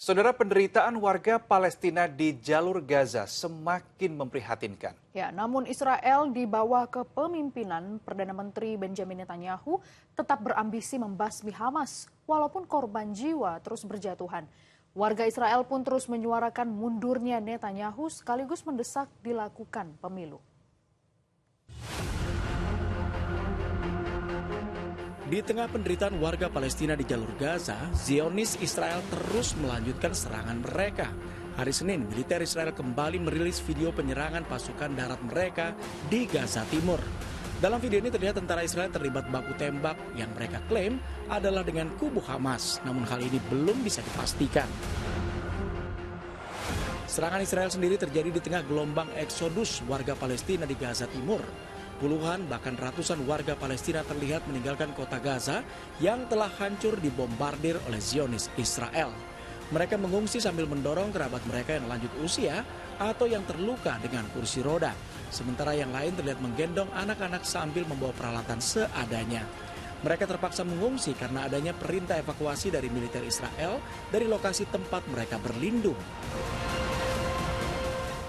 Saudara, penderitaan warga Palestina di jalur Gaza semakin memprihatinkan. Ya, namun Israel di bawah kepemimpinan Perdana Menteri Benjamin Netanyahu tetap berambisi membasmi Hamas, walaupun korban jiwa terus berjatuhan. Warga Israel pun terus menyuarakan mundurnya Netanyahu sekaligus mendesak dilakukan pemilu. Di tengah penderitaan warga Palestina di jalur Gaza, Zionis Israel terus melanjutkan serangan mereka. Hari Senin, militer Israel kembali merilis video penyerangan pasukan darat mereka di Gaza Timur. Dalam video ini terlihat tentara Israel terlibat baku tembak yang mereka klaim adalah dengan kubu Hamas, namun hal ini belum bisa dipastikan. Serangan Israel sendiri terjadi di tengah gelombang eksodus warga Palestina di Gaza Timur. Puluhan bahkan ratusan warga Palestina terlihat meninggalkan kota Gaza yang telah hancur dibombardir oleh Zionis Israel. Mereka mengungsi sambil mendorong kerabat mereka yang lanjut usia atau yang terluka dengan kursi roda. Sementara yang lain terlihat menggendong anak-anak sambil membawa peralatan seadanya. Mereka terpaksa mengungsi karena adanya perintah evakuasi dari militer Israel dari lokasi tempat mereka berlindung.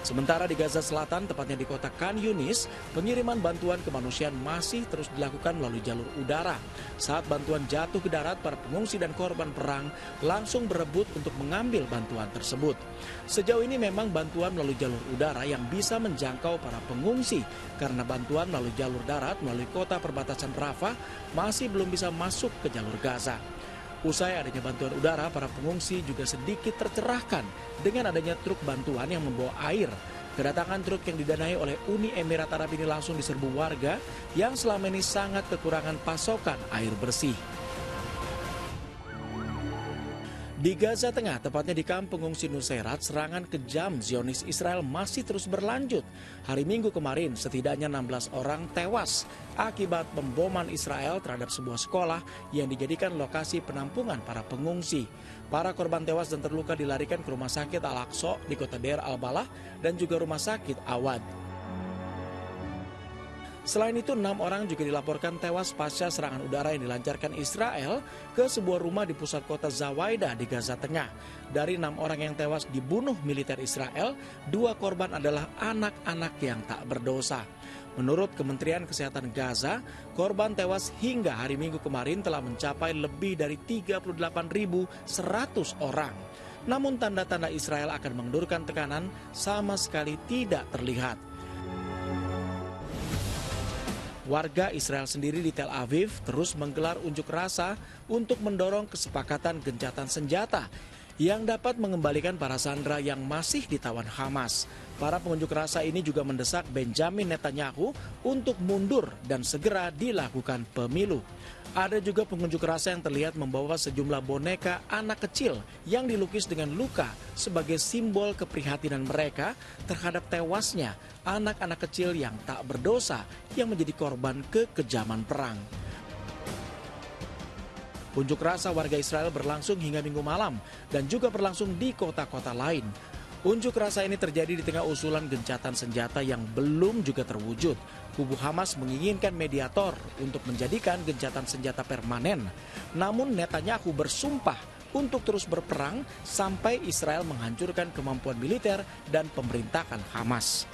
Sementara di Gaza Selatan, tepatnya di kota Khan Yunis, pengiriman bantuan kemanusiaan masih terus dilakukan melalui jalur udara. Saat bantuan jatuh ke darat, para pengungsi dan korban perang langsung berebut untuk mengambil bantuan tersebut. Sejauh ini memang bantuan melalui jalur udara yang bisa menjangkau para pengungsi, karena bantuan melalui jalur darat melalui kota perbatasan Rafah masih belum bisa masuk ke jalur Gaza. Usai adanya bantuan udara, para pengungsi juga sedikit tercerahkan dengan adanya truk bantuan yang membawa air. Kedatangan truk yang didanai oleh Uni Emirat Arab ini langsung diserbu warga yang selama ini sangat kekurangan pasokan air bersih. Di Gaza Tengah, tepatnya di kamp pengungsi Nusairat, serangan kejam Zionis Israel masih terus berlanjut. Hari Minggu kemarin, setidaknya 16 orang tewas akibat pemboman Israel terhadap sebuah sekolah yang dijadikan lokasi penampungan para pengungsi. Para korban tewas dan terluka dilarikan ke Rumah Sakit Al-Aqsa di kota Deir al-Balah dan juga Rumah Sakit Awad. Selain itu, 6 orang juga dilaporkan tewas pasca serangan udara yang dilancarkan Israel ke sebuah rumah di pusat kota Zawaidah di Gaza Tengah. Dari 6 orang yang tewas dibunuh militer Israel, 2 korban adalah anak-anak yang tak berdosa. Menurut Kementerian Kesehatan Gaza, korban tewas hingga hari Minggu kemarin telah mencapai lebih dari 38.100 orang. Namun tanda-tanda Israel akan mengendurkan tekanan sama sekali tidak terlihat. Warga Israel sendiri di Tel Aviv terus menggelar unjuk rasa untuk mendorong kesepakatan gencatan senjata yang dapat mengembalikan para sandera yang masih ditawan Hamas. Para pengunjuk rasa ini juga mendesak Benjamin Netanyahu untuk mundur dan segera dilakukan pemilu. Ada juga pengunjuk rasa yang terlihat membawa sejumlah boneka anak kecil yang dilukis dengan luka sebagai simbol keprihatinan mereka terhadap tewasnya anak-anak kecil yang tak berdosa yang menjadi korban kekejaman perang. Unjuk rasa warga Israel berlangsung hingga Minggu malam dan juga berlangsung di kota-kota lain. Unjuk rasa ini terjadi di tengah usulan gencatan senjata yang belum juga terwujud. Kubu Hamas menginginkan mediator untuk menjadikan gencatan senjata permanen. Namun Netanyahu bersumpah untuk terus berperang sampai Israel menghancurkan kemampuan militer dan pemerintahan Hamas.